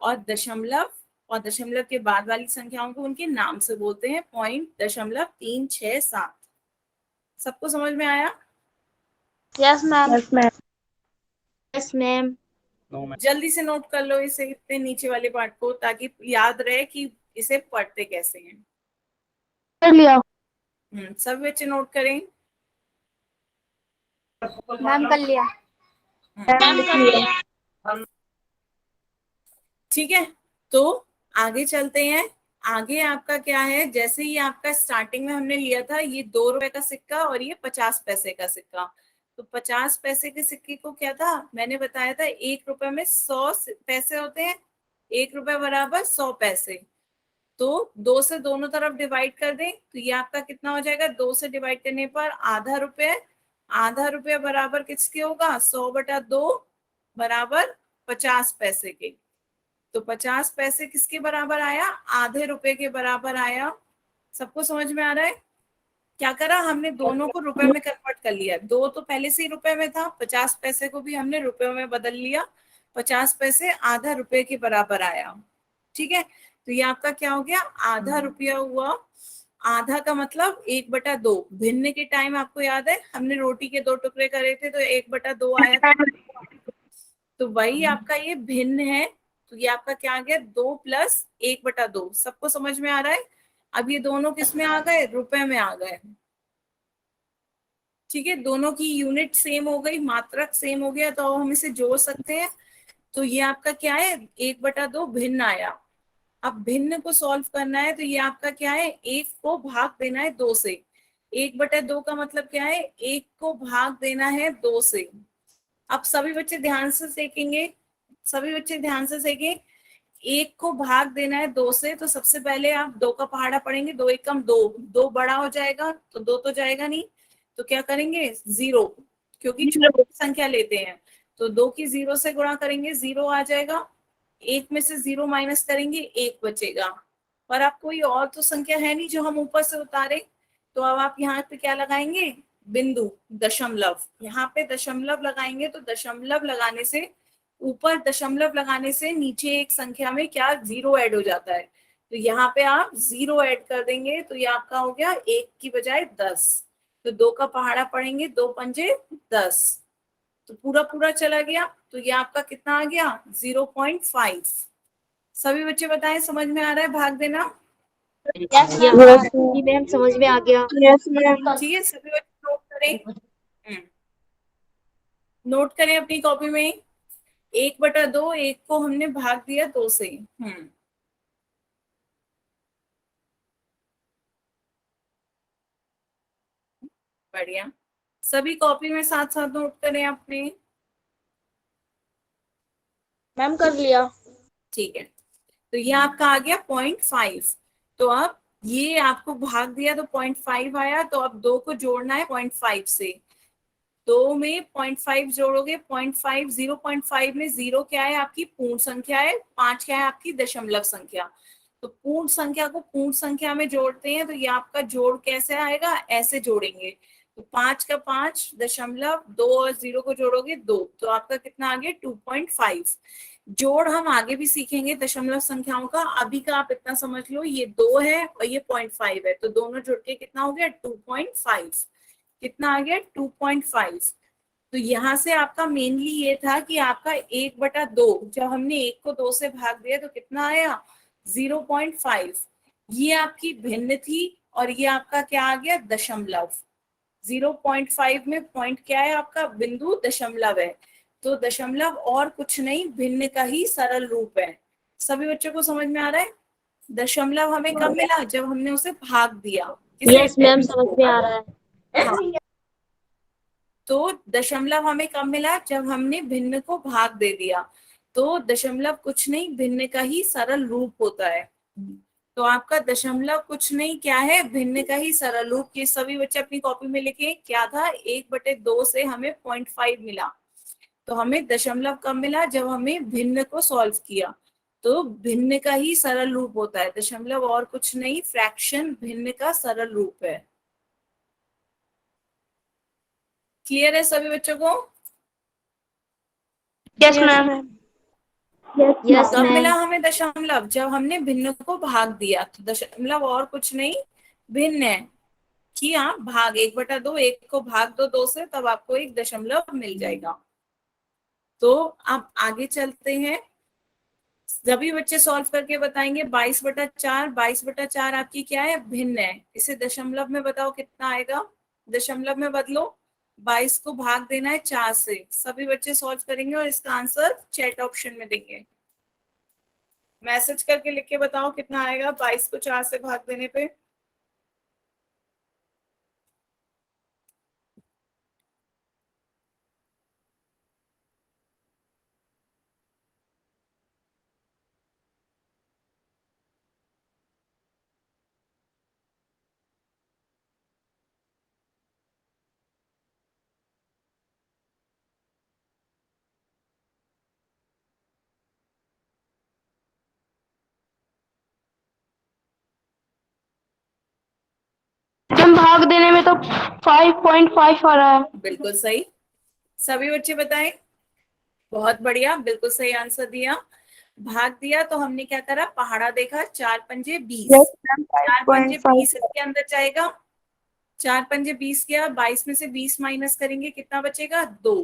और दशमलव के बाद वाली संख्याओं को उनके नाम से बोलते हैं। 0.367। सबको समझ में आया? Yes ma'am. Yes, ma'am. Yes ma'am. जल्दी से नोट कर लो इसे, इतने नीचे वाले पार्ट को, ताकि याद रहे कि इसे पढ़ते कैसे हैं। कर लिया सब बच्चे नोट करें। मैम, कर लिया। ठीक है, तो आगे चलते हैं। आगे आपका क्या है? जैसे ही आपका स्टार्टिंग में हमने लिया था ये 2 रुपए का सिक्का और ये 50 पैसे का सिक्का। तो 50 पैसे के सिक्के को क्या था, मैंने बताया था 1 रुपए में 100 पैसे होते हैं। 1 रुपए बराबर 100 पैसे। तो 2 से दोनों तरफ डिवाइड कर दें तो ये आपका कितना हो जाएगा? 2 से डिवाइड करने पर आधा रुपये। आधा रुपये बराबर किसके होगा? 100/2 बराबर 50 पैसे के। तो 50 पैसे किसके बराबर आया? आधे रुपए के बराबर आया। सबको समझ में आ रहा है? क्या करा हमने? दोनों को रुपए में कन्वर्ट कर लिया। 2 तो पहले से ही रुपए में था, 50 पैसे को भी हमने रुपए में बदल लिया। 50 पैसे आधा रुपए के बराबर आया। ठीक है, तो ये आपका क्या हो गया? आधा रुपया हुआ। आधा का मतलब 1/2। भिन्न के टाइम आपको याद है हमने रोटी के 2 टुकड़े करे थे, तो 1/2 आया था। तो वही आपका ये भिन्न है। तो ये आपका क्या आ गया? 2 + 1/2। सबको समझ में आ रहा है? अब ये दोनों किस में आ गए? रुपए में आ गए। ठीक है, दोनों की यूनिट सेम हो गई, मात्रक सेम हो गया, तो अब हम इसे जोड़ सकते हैं। तो ये आपका क्या है? 1/2 भिन्न आया। अब भिन्न को सॉल्व करना है, तो ये आपका क्या है? 1 को भाग देना है 2 से। 1/2 का मतलब क्या है? 1 को भाग देना है 2 से। अब सभी बच्चे ध्यान से देखेंगे, सभी बच्चे ध्यान से देखें। 1 को भाग देना है 2 से, तो सबसे पहले आप 2 का पहाड़ा पढ़ेंगे। 2 एकम 2, 2 बड़ा हो जाएगा तो 2 तो जाएगा नहीं, तो क्या करेंगे? 0, क्योंकि छोटी संख्या लेते हैं। तो 2 की 0 से गुणा करेंगे, 0 आ जाएगा। 1 में से 0 माइनस करेंगे, 1 बचेगा। पर आप कोई और तो संख्या है नहीं जो हम ऊपर से उतारे। तो अब आप यहाँ पे क्या लगाएंगे? बिंदु, दशमलव। यहाँ पे दशमलव लगाएंगे, तो दशमलव लगाने से, ऊपर दशमलव लगाने से नीचे एक संख्या में क्या 0 ऐड हो जाता है। तो यहाँ पे आप 0 ऐड कर देंगे, तो ये आपका हो गया 1 की बजाय 10। तो 2 का पहाड़ा पढ़ेंगे, 2 पंजे 10, तो पूरा पूरा चला गया। तो ये आपका कितना आ गया? 0.5। सभी बच्चे बताएं, समझ में आ रहा है भाग देना? यस मैम, समझ में आ गया। Yes, ma'am. ठीक है, सभी बच्चे नोट करें। नोट करें अपनी कॉपी में। 1/2, 1 को हमने भाग दिया 2 से। बढ़िया, सभी कॉपी में साथ साथ नोट करें अपने। मैम, कर लिया। ठीक है, तो ये आपका आ गया 0.5। तो अब ये आपको भाग दिया तो 0.5 आया, तो अब 2 को जोड़ना है 0.5 से। 2 में 0.5 जोड़ोगे, 0.5, 0.5 में 0 क्या है? आपकी पूर्ण संख्या है। 5 क्या है? आपकी दशमलव संख्या। तो पूर्ण संख्या को पूर्ण संख्या में जोड़ते हैं, तो ये आपका जोड़ कैसे आएगा? ऐसे जोड़ेंगे। तो 5 का 5 दशमलव 2 और 0 को जोड़ोगे 2, तो आपका कितना आ गया 2.5। जोड़ हम आगे भी सीखेंगे दशमलव संख्याओं का, अभी का आप इतना समझ लो, ये 2 है और ये 0.5 है, तो दोनों जुड़ के कितना हो गया 2.5। कितना आ गया 2.5। तो यहाँ से आपका मेनली ये था कि आपका 1/2, जब हमने 1 को 2 से भाग दिया तो कितना आया 0.5। ये आपकी भिन्न थी और ये आपका क्या आ गया दशमलव। 0.5 में पॉइंट क्या है आपका, बिंदु दशमलव है। तो दशमलव और कुछ नहीं, भिन्न का ही सरल रूप है। सभी बच्चों को समझ में आ रहा है? दशमलव हमें कब मिला, जब हमने उसे भाग दिया। यस मैम, समझ में आ रहा है। हाँ, तो दशमलव हमें कब मिला, जब हमने भिन्न को भाग दे दिया। तो दशमलव कुछ नहीं, भिन्न का ही सरल रूप होता है। तो आपका दशमलव कुछ नहीं क्या है, भिन्न का ही सरल रूप। ये सभी बच्चे अपनी कॉपी में लिखे, क्या था 1/2 से हमें 0.5 मिला। तो हमें दशमलव कब मिला, जब हमें भिन्न को सॉल्व किया। तो भिन्न का ही सरल रूप होता है दशमलव, और कुछ नहीं, फ्रैक्शन भिन्न का सरल रूप है। क्लियर है सभी बच्चों को? Yes ma'am. यस कब मैम। मिला हमें दशमलव, जब हमने भिन्न को भाग दिया। तो दशमलव और कुछ नहीं, भिन्न है कि आप भाग 1/2, 1 को भाग दो 2 से, तब आपको एक दशमलव मिल जाएगा। तो आप आगे चलते हैं, सभी बच्चे सॉल्व करके बताएंगे। 22/4, 22/4 आपकी क्या है, भिन्न है। इसे दशमलव में बताओ कितना आएगा, दशमलव में बदलो। 22 को भाग देना है 4 से। सभी बच्चे सॉल्व करेंगे और इसका आंसर चैट ऑप्शन में देंगे। मैसेज करके लिख के बताओ कितना आएगा 22 को 4 से भाग देने पे। मैम भाग देने में तो 5.5 आ रहा है। बिल्कुल सही, सभी बच्चे बताएं। बहुत बढ़िया, बिल्कुल सही आंसर दिया। भाग दिया तो हमने क्या करा, पहाड़ा देखा, 4 पंजे 20। 4 पंजे 20 इसके अंदर जाएगा, 4 पंजे 20 गया, 22 में से 20 माइनस करेंगे, कितना बचेगा 2।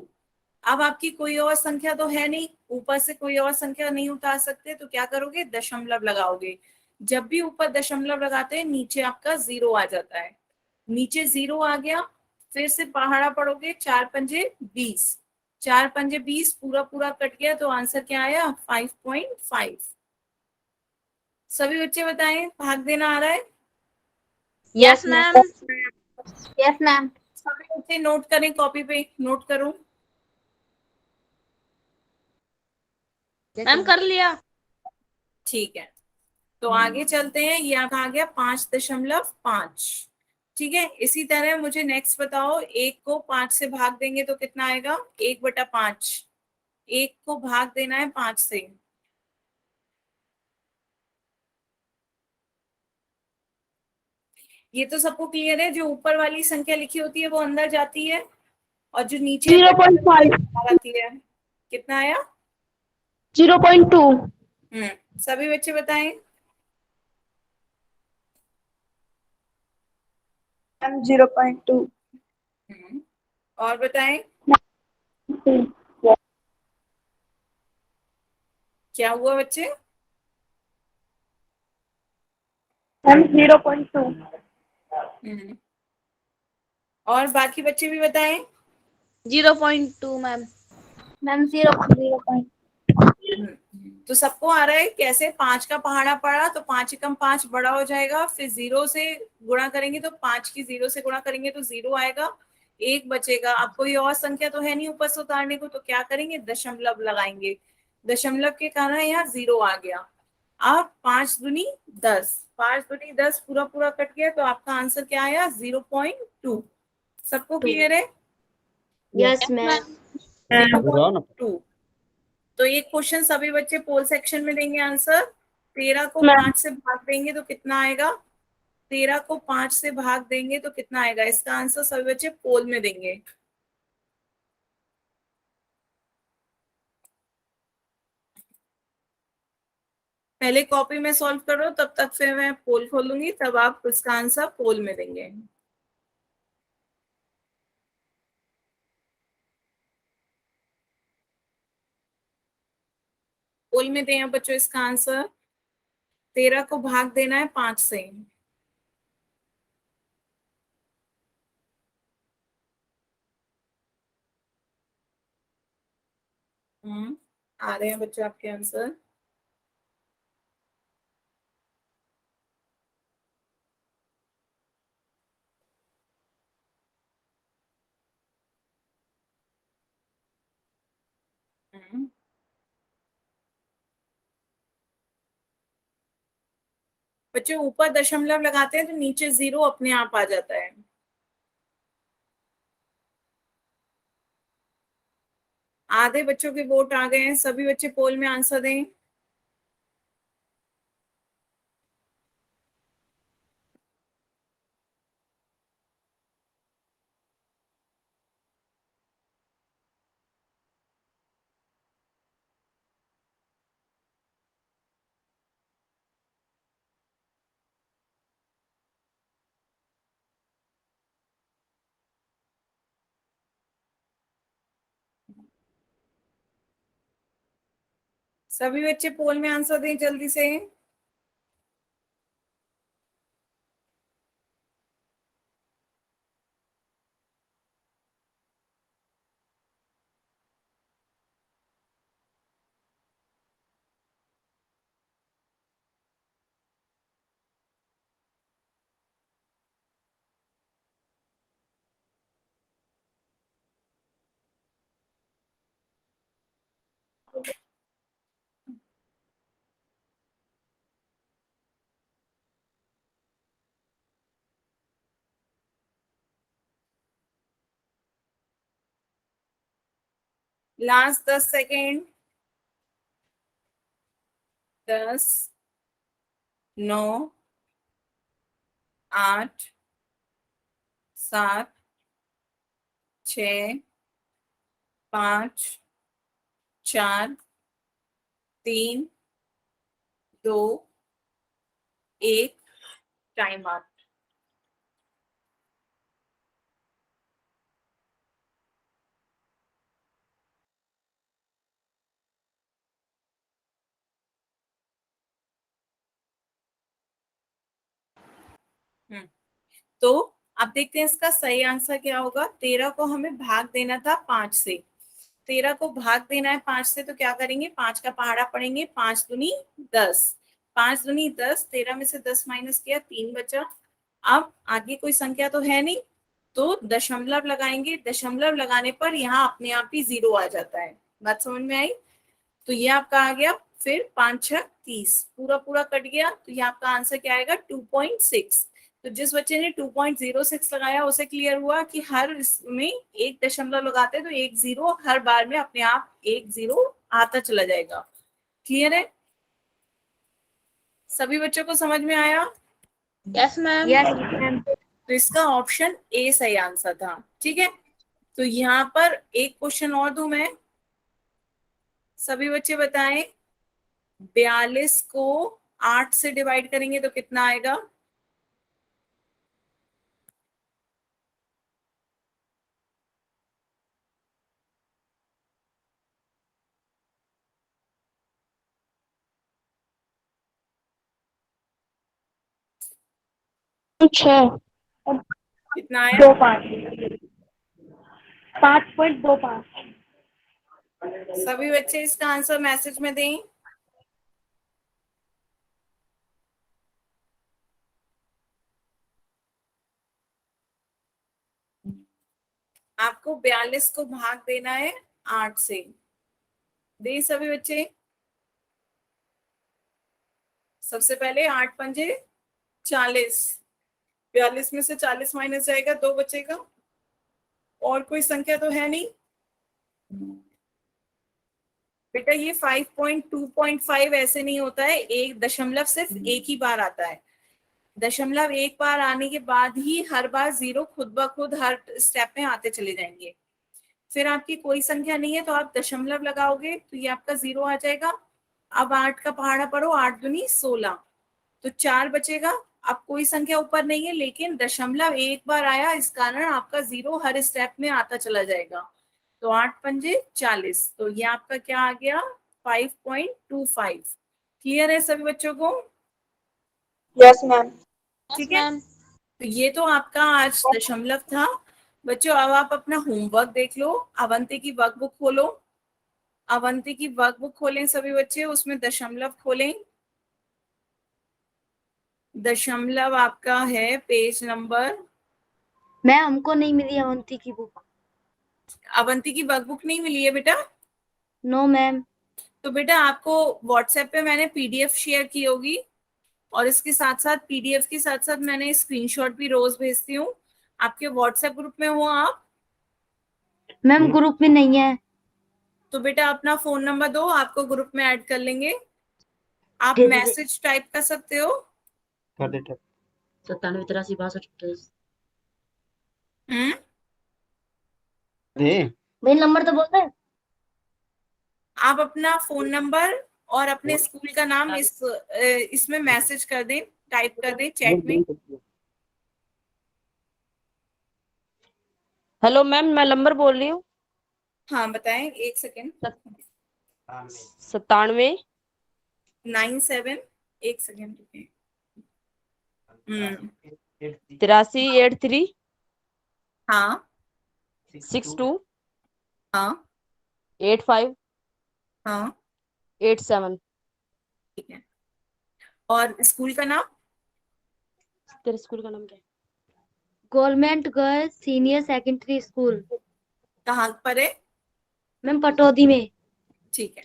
अब आपकी कोई और संख्या तो है नहीं, ऊपर से कोई और संख्या नहीं उतार सकते, तो क्या करोगे, दशमलव लगाओगे। जब भी ऊपर दशमलव लगाते हैं नीचे आपका 0 आ जाता है। नीचे 0 आ गया, फिर से पहाड़ा पढ़ोगे, 4 पंजे 20, 4 पंजे 20 पूरा पूरा कट गया, तो आंसर क्या आया 5.5। सभी बच्चे बताएं, भाग देना आ रहा है? Yes ma'am. Yes ma'am. सभी बच्चे नोट करें, कॉपी पे नोट करो। मैम कर लिया। ठीक है, तो आगे चलते हैं। ये आ गया 5.5। ठीक है, इसी तरह मुझे नेक्स्ट बताओ, 1 को 5 से भाग देंगे तो कितना आएगा, 1/5। 1 को भाग देना है 5 से। ये तो सबको क्लियर है, जो ऊपर वाली संख्या लिखी होती है वो अंदर जाती है, और जो नीचे 0.5। बाहर आती है। कितना आया? 0.2। सभी बच्चे बताएं। 0.2। और बताएं क्या हुआ बच्चे? 0.2। और बाकी बच्चे भी बताएं। 0.2 मैम। मैम 0.0। तो सबको आ रहा है कैसे, 5 का पहाड़ा पड़ा तो 5 एकम 5 बड़ा हो जाएगा, फिर 0 से गुणा करेंगे तो 5 की 0 से गुणा करेंगे तो 0 आएगा, 1 बचेगा। अब कोई और संख्या तो है नहीं ऊपर से उतारने को, तो क्या करेंगे, दशमलव लगाएंगे। दशमलव के कारण यहाँ 0 आ गया। अब 5 दूनी 10, 5 दूनी 10 पूरा पूरा कट गया, तो आपका आंसर क्या आया 0.2। सबको क्लियर है? Yes ma'am. 0.2। तो ये क्वेश्चन सभी बच्चे पोल सेक्शन में देंगे आंसर। 13 को 5 से भाग देंगे तो कितना आएगा, 13 को 5 से भाग देंगे तो कितना आएगा? इसका आंसर सभी बच्चे पोल में देंगे। पहले कॉपी में सॉल्व करो, तब तक फिर मैं पोल खोलूंगी, तब आप इसका आंसर पोल में देंगे। पोल में दें बच्चों इसका आंसर। 13 को भाग देना है 5 से। आ रहे हैं बच्चों आपके आंसर। बच्चों ऊपर दशमलव लगाते हैं तो नीचे 0 अपने आप आ जाता है। आधे बच्चों के वोट आ गए हैं, सभी बच्चे पोल में आंसर दें। सभी बच्चे पोल में आंसर दें जल्दी से। Last 10 second. 10, 9, 8, 7, 6, 5, 4, 3, 2, 1। Time out. तो अब देखते हैं इसका सही आंसर क्या होगा। 13 को हमें भाग देना था 5 से। 13 को भाग देना है 5 से, तो क्या करेंगे? 5 का पहाड़ा पढ़ेंगे। 5 दूनी 10। 5 दूनी 10। 13 में से 10 माइनस किया, 3 बचा। अब आगे कोई संख्या तो है नहीं, तो दशमलव लगाएंगे। दशमलव लगाने पर यहाँ अपने आप ही 0 आ जाता है। बात समझ में आई? तो ये आपका आ गया। फिर 5 6 30, पूरा पूरा कट गया, तो ये आपका आंसर क्या आएगा? 2.6। तो जिस बच्चे ने 2.06 लगाया उसे क्लियर हुआ कि हर इसमें एक दशमलव लगाते तो एक 0 हर बार में अपने आप एक 0 आता चला जाएगा। क्लियर है? सभी बच्चों को समझ में आया? Yes ma'am. Yes ma'am. तो इसका ऑप्शन ए सही आंसर था। ठीक है, तो यहाँ पर एक क्वेश्चन और दूं मैं। सभी बच्चे बताएं, 42 को 8 से डिवाइड करेंगे तो कितना आएगा? छः। कितना आया? 5.25। सभी बच्चे इसका आंसर मैसेज में दें। आपको 42 को भाग देना है 8 से। दे सभी बच्चे। सबसे पहले 8 पंजे 40। 42 में से 40 माइनस जाएगा, 2 बचेगा। और कोई संख्या तो है नहीं बेटा। ये 5.2.5 ऐसे नहीं होता है, एक दशमलव सिर्फ एक ही बार आता है। दशमलव एक बार आने के बाद ही हर बार 0 खुद ब खुद हर स्टेप में आते चले जाएंगे। फिर आपकी कोई संख्या नहीं है तो आप दशमलव लगाओगे तो ये आपका 0 आ जाएगा। अब 8 का पहाड़ा पढ़ो, 8 दूनी 16, तो 4 बचेगा। अब कोई संख्या ऊपर नहीं है लेकिन दशमलव एक बार आया, इस कारण आपका 0 हर स्टेप में आता चला जाएगा। तो 8 पंजे 40, तो ये आपका क्या आ गया 5.25। क्लियर है सभी बच्चों को? Yes ma'am. ठीक है, तो ये तो आपका आज दशमलव था। बच्चों अब आप अपना होमवर्क देख लो। अवंती की वर्कबुक खोलो, अवंती की वर्कबुक खोलें सभी बच्चे, उसमें दशमलव खोलें। दशमलव आपका है पेज नंबर, मैम हमको नहीं मिली अवंती की बुक। अवंती की वर्कबुक नहीं मिली है बेटा? No ma'am. तो बेटा आपको व्हाट्सएप पे मैंने पीडीएफ शेयर की होगी, और इसके साथ साथ पीडीएफ के साथ साथ मैंने स्क्रीनशॉट भी रोज भेजती हूँ। आपके व्हाट्सएप ग्रुप में हो आप? मैम ग्रुप में नहीं है। तो बेटा अपना फोन नंबर दो, आपको ग्रुप में ऐड कर लेंगे। आप दे दे दे। मैसेज टाइप कर सकते हो। कर दे टाइप। 97 83 62 28। हम्म, दे। भाई नंबर तो बोल दे। आप अपना फोन नंबर और अपने स्कूल का नाम इसमें मैसेज कर दें, टाइप कर दें चैट में। हेलो मैम, मैं नंबर बोल रही हूँ। हाँ बताएं, एक सेकेंड। 97 97, एक सेकेंड रुकिए। 83 83 हाँ 62 हाँ 85 हाँ 87। ठीक है। और स्कूल का नाम? तेरे स्कूल का नाम क्या है? Government girls senior secondary school. कहाँ पर है? मैम पटौदी में। ठीक है,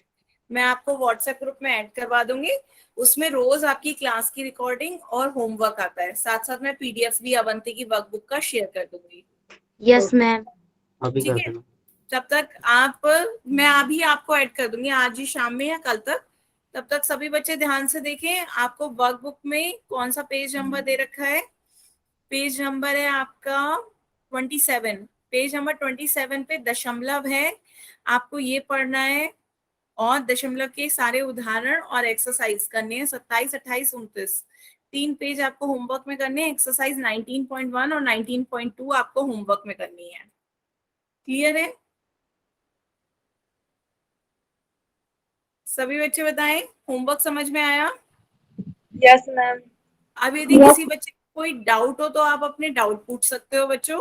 मैं आपको व्हाट्सएप ग्रुप में ऐड करवा दूंगी। उसमें रोज आपकी क्लास की रिकॉर्डिंग और होमवर्क आता है, साथ साथ मैं पीडीएफ भी अवंती की वर्कबुक का शेयर कर दूंगी। Yes ma'am. अभी ठीक कर है, देना। तब तक आप, मैं अभी आपको ऐड कर दूंगी आज ही शाम में या कल तक। तब तक सभी बच्चे ध्यान से देखें, आपको वर्कबुक में कौन सा पेज नंबर दे रखा है। पेज नंबर है आपका 27। पेज नंबर 27 पे दशमलव है, आपको ये पढ़ना है और दशमलव के सारे उदाहरण और एक्सरसाइज करने हैं। 27 28 29 तीन पेज आपको होमवर्क में करने हैं। एक्सरसाइज 19.1 और 19.2 आपको होमवर्क में करनी है। क्लियर है? सभी बच्चे बताएं, होमवर्क समझ में आया? Yes ma'am. अब यदि किसी बच्चे को कोई डाउट हो तो आप अपने डाउट पूछ सकते हो बच्चों।